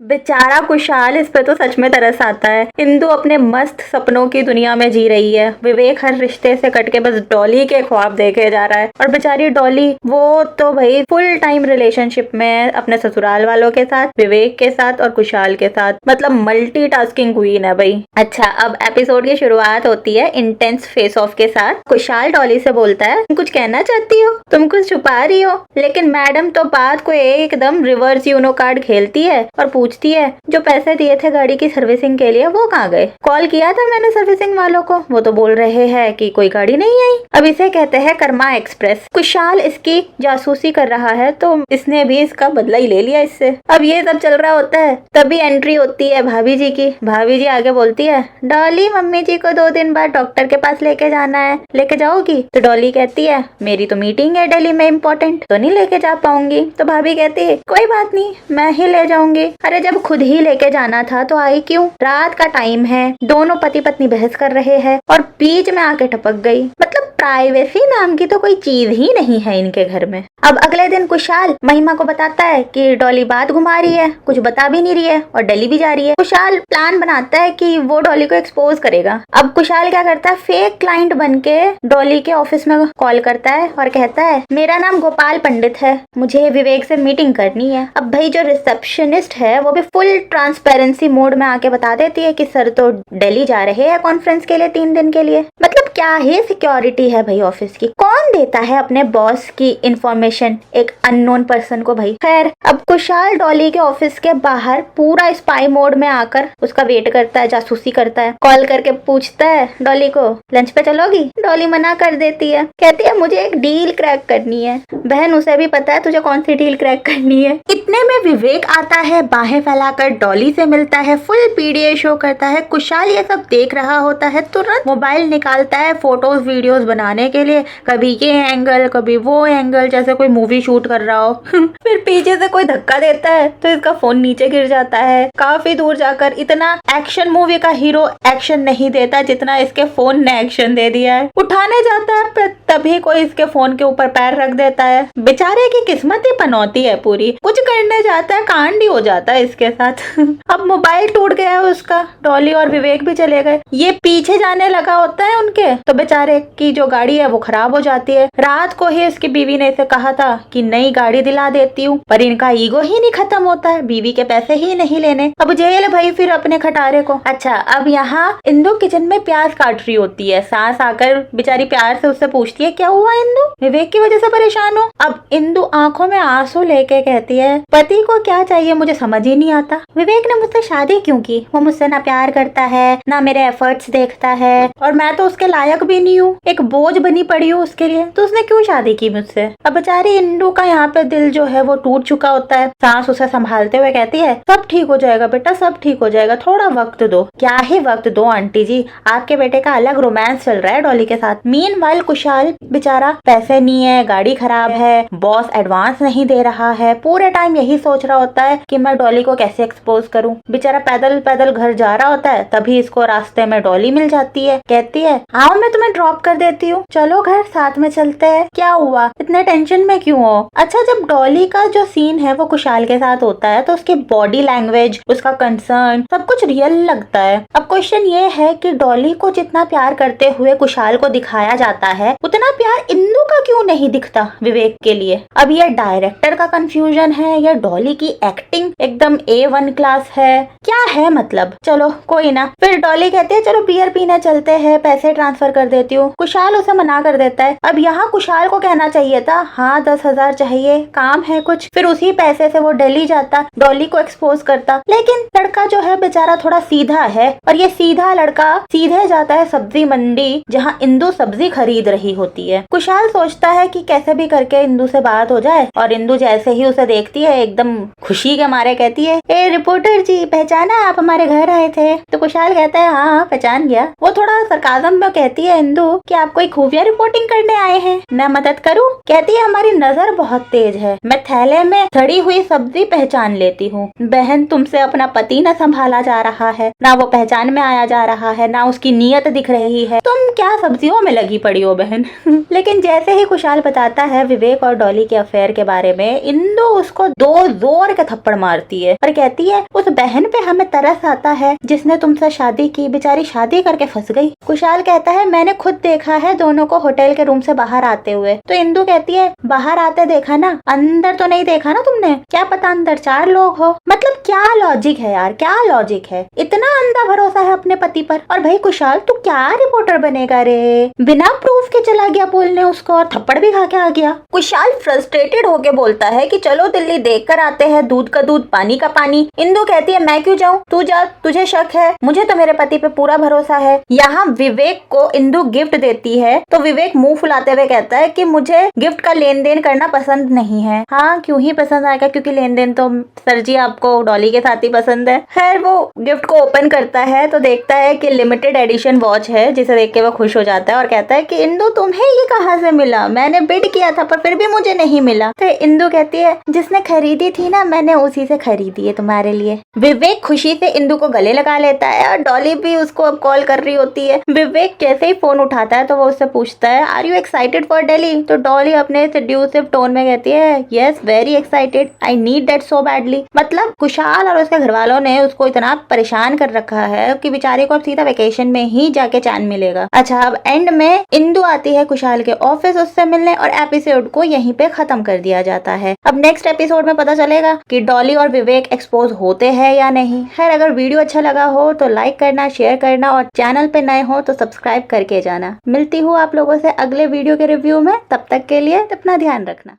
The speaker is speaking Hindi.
बेचारा कुशाल, इस पे तो सच में तरस आता है। इंदु अपने मस्त सपनों की दुनिया में जी रही है। विवेक हर रिश्ते से कट के बस डॉली के ख्वाब देखे जा रहा है और बेचारी डॉली वो तो भाई फुल टाइम रिलेशनशिप में है अपने ससुराल वालों के साथ, विवेक के साथ और कुशाल के साथ। मतलब मल्टीटास्किंग क्वीन है भाई। अच्छा, अब एपिसोड की शुरुआत होती है इंटेंस फेस ऑफ के साथ। कुशाल डॉली से बोलता है, तुम कुछ कहना चाहती हो, तुम कुछ छुपा रही हो। लेकिन मैडम तो बात को एकदम रिवर्स यूनो कार्ड खेलती है और पूछती है, जो पैसे दिए थे गाड़ी की सर्विसिंग के लिए वो कहाँ गए? कॉल किया था मैंने सर्विसिंग वालों को, वो तो बोल रहे हैं कि कोई गाड़ी नहीं आई। अब इसे कहते हैं कर्मा एक्सप्रेस। कुशाल इसकी जासूसी कर रहा है तो इसने भी इसका बदला ही ले लिया इससे। अब ये सब चल रहा होता है, तभी एंट्री होती है भाभी जी की। भाभी जी आगे बोलती है, डॉली मम्मी जी को 2 दिन बाद डॉक्टर के पास लेके जाना है, लेके जाओगी? तो डॉली कहती है, मेरी तो मीटिंग है दिल्ली में इम्पोर्टेंट, तो नहीं लेके जा पाऊंगी। तो भाभी कहती है, कोई बात नहीं, मैं ही ले जाऊंगी। अरे जब खुद ही लेके जाना था तो आई क्यों? रात का टाइम है, दोनों पति पत्नी बहस कर रहे हैं और बीच में आके टपक गई। मतलब प्राइवेसी नाम की तो कोई चीज ही नहीं है इनके घर में। अब अगले दिन कुशाल महिमा को बताता है कि डॉली बात घुमा रही है, कुछ बता भी नहीं रही है और दिल्ली भी जा रही है। कुशाल प्लान बनाता है कि वो डॉली को एक्सपोज करेगा। अब कुशाल क्या करता है, फेक क्लाइंट बन के डॉली के ऑफिस में कॉल करता है और कहता है, मेरा नाम गोपाल पंडित है, मुझे विवेक से मीटिंग करनी है। अब भाई जो रिसेप्शनिस्ट है वो भी फुल ट्रांसपेरेंसी मोड में आके बता देती है कि सर तो दिल्ली जा रहे हैं कॉन्फ्रेंस के लिए 3 दिन के लिए। मतलब क्या ही सिक्योरिटी है भाई ऑफिस की। कौन देता है अपने बॉस की इंफॉर्मेशन एक अननोन पर्सन को भाई। खैर, अब कुशाल डॉली के ऑफिस के बाहर पूरा स्पाई मोड में आकर उसका वेट करता है, जासूसी करता है। कॉल करके पूछता है डॉली को, लंच पे चलोगी? डॉली मना कर देती है, कहती है मुझे एक डील क्रैक करनी है। बहन, उसे भी पता है तुझे कौन सी डील क्रैक करनी है। इतने में विवेक आता है, बाहें फैलाकर डॉली से मिलता है, फुल पीडीए शो करता है। कुशाल ये सब देख रहा होता है, तुरंत मोबाइल निकालता है फोटोज वीडियोस बनाने के लिए। कभी ये एंगल, कभी वो एंगल, जैसे कोई मूवी शूट कर रहा हो। फिर पीछे से कोई धक्का देता है तो इसका फोन नीचे गिर जाता है। काफी दूर जाकर इतना एक्शन मूवी का हीरो एक्शन नहीं देता जितना इसके फोन ने एक्शन दे दिया है। उठाने जाता है पर तभी कोई इसके फोन के ऊपर पैर रख देता है। बेचारे की किस्मत ही पनौती है पूरी। कुछ करने जाता है, कांड ही हो जाता है इसके साथ। अब मोबाइल टूट गया है उसका, डॉली और विवेक भी चले गए। ये पीछे जाने लगा होता है उनके, तो बेचारे की जो गाड़ी है वो खराब हो जाती है। रात को ही इसकी बीवी ने इसे कहा था कि नई गाड़ी दिला देती हूँ, पर इनका ईगो ही नहीं खत्म होता है, बीवी के पैसे ही नहीं लेने। अब जेल भाई फिर अपने खटारे को। अच्छा, अब यहाँ इंदु किचन में प्याज काट रही होती है। सास आकर बेचारी प्यार से उससे पूछती है, क्या हुआ इंदु, विवेक की वजह से परेशान हो? अब इंदु आंखों में आंसू लेके कहती है, पति को क्या चाहिए मुझे समझ ही नहीं आता। विवेक ने मुझसे शादी क्यों की? वो मुझसे ना प्यार करता है, ना मेरे एफर्ट्स देखता है, और मैं तो उसके लायक भी नहीं हूँ, एक बोझ बनी पड़ी हूँ उसके लिए, तो उसने क्यों शादी की मुझसे? अब बेचारी इंदु का यहाँ पे दिल जो है वो टूट चुका होता है। सास उसे संभालते हुए कहती है, सब ठीक हो जाएगा बेटा, सब ठीक हो जाएगा, थोड़ा वक्त दो। क्या ही वक्त दो आंटी जी, आपके बेटे का अलग रोमांस चल रहा है डॉली के साथ। मीनवाइल कुशाल बेचारा, पैसे नहीं है, गाड़ी खराब है, बॉस एडवांस नहीं दे रहा है, पूरे टाइम यही सोच रहा होता है कि मैं डॉली को कैसे एक्सपोज करूं। बेचारा पैदल पैदल घर जा रहा होता है, तभी इसको रास्ते में डॉली मिल जाती है। कहती है, आओ मैं तुम्हें ड्रॉप कर देती हूँ, चलो घर साथ में चलते हैं। क्या हुआ, इतने टेंशन में क्यों हो? अच्छा, जब डॉली का जो सीन है वो कुशाल के साथ होता है तो उसकी बॉडी लैंग्वेज, उसका कंसर्न, सब कुछ रियल लगता है। अब क्वेश्चन ये है कि डॉली को जितना प्यार करते हुए कुशाल को दिखाया जाता है, उतना प्यार इंदु का क्यों नहीं दिखता विवेक के लिए? अब ये डायरेक्टर का कंफ्यूजन है या डॉली की एक्टिंग एकदम A1 क्लास है, क्या है मतलब? चलो कोई ना। फिर डॉली कहती है, चलो बियर पीने चलते हैं, पैसे ट्रांसफर कर देती हूँ। कुशाल उसे मना कर देता है। अब यहाँ कुशाल को कहना चाहिए था, हाँ 10,000 चाहिए, काम है कुछ, फिर उसी पैसे से वो दिल्ली जाता, डॉली को एक्सपोज करता। लेकिन लड़का जो है बेचारा थोड़ा सीधा है, और ये सीधा लड़का सीधे जाता है सब्जी मंडी जहाँ इंदु सब्जी खरीद रही होती है। कुशाल सोचता है कि कैसे भी करके इंदु से बात हो जाए, और इंदु जैसे ही उसे देखती है एकदम खुशी के मारे कहती है, ए रिपोर्टर जी, पहचान पहचाना, आप हमारे घर आए थे। तो कुशाल कहता है हाँ पहचान गया। वो थोड़ा सरकाज़म में कहती है इंदु कि आप कोई खुफिया रिपोर्टिंग करने आए हैं, मैं मदद करूँ? कहती है हमारी नजर बहुत तेज है, मैं थैले में सड़ी हुई सब्जी पहचान लेती हूँ। बहन तुमसे अपना पति न संभाला जा रहा है, ना वो पहचान में आया जा रहा है, ना उसकी नीयत दिख रही है, तुम क्या सब्जियों में लगी पड़ी हो बहन। लेकिन जैसे ही कुशाल बताता है विवेक और डॉली के अफेयर के बारे में, इंदु उसको 2 जोर के थप्पड़ मारती है और कहती है उस बहन पे हमें तरस आता है जिसने तुमसे शादी की, बेचारी शादी करके फंस गई। कुशाल कहता है मैंने खुद देखा है दोनों को होटल के रूम से बाहर आते हुए। तो इंदु कहती है बाहर आते देखा ना, अंदर तो नहीं देखा ना तुमने, क्या पता अंदर 4 लोग हो। मतलब क्या लॉजिक है यार, क्या लॉजिक है, इतना अंधा भरोसा है अपने पति पर। और भाई कुशाल तू क्या रिपोर्टर बनेगा रे, बिना प्रूफ के चला गया बोलने उसको और थप्पड़ भी खा के आ गया। कुशाल फ्रस्ट्रेटेड होके बोलता है कि चलो दिल्ली देख कर आते हैं, दूध का दूध पानी का पानी। इंदु कहती है मैं क्यों जाऊँ, तू जा, तुझे शक है, मुझे तो मेरे पति पे पूरा भरोसा है। यहाँ विवेक को इंदु गिफ्ट देती है तो विवेक मुंह फुलाते हुए कहता है कि मुझे गिफ्ट का लेन देन करना पसंद नहीं है। हाँ क्यों ही पसंद आएगा, क्योंकि लेन देन तो सर जी आपको डॉली के साथ ही पसंद है। खैर वो गिफ्ट को ओपन करता है तो देखता है कि लिमिटेड एडिशन वॉच है, जिसे देख के वो खुश हो जाता है और कहता है कि इंदु तुम्हें ये कहाँ से मिला, मैंने बिड किया था पर फिर भी मुझे नहीं मिला। तो इंदु कहती है जिसने खरीदी थी ना मैंने उसी से खरीदी है तुम्हारे लिए। विवेक खुशी से इंदु को गले लगा लेता है और डॉली भी उसको अब कॉल कर रही होती है। विवेक जैसे ही फोन उठाता है तो वो उससे पूछता है are you excited for Delhi. तो डॉली अपने सेड्यूसिव टोन में कहती है yes very excited, I need that so badly. मतलब कुशाल और उसके घर वालों ने उसको इतना परेशान कर रखा है कि बेचारे को अब सीधा वेकेशन में ही जाके चैन मिलेगा। अच्छा अब एंड में इंदु आती है कुशाल के ऑफिस उससे मिलने और एपिसोड को यहीं पे खत्म कर दिया जाता है। अब नेक्स्ट एपिसोड में पता चलेगा कि डॉली और विवेक एक्सपोज होते हैं या नहीं। खैर अगर वीडियो अच्छा लगा हो तो लाइक करना, शेयर करना और चैनल पे नए हो तो सब्सक्राइब करके जाना। मिलती हूँ आप लोगों से अगले वीडियो के रिव्यू में, तब तक के लिए अपना ध्यान रखना।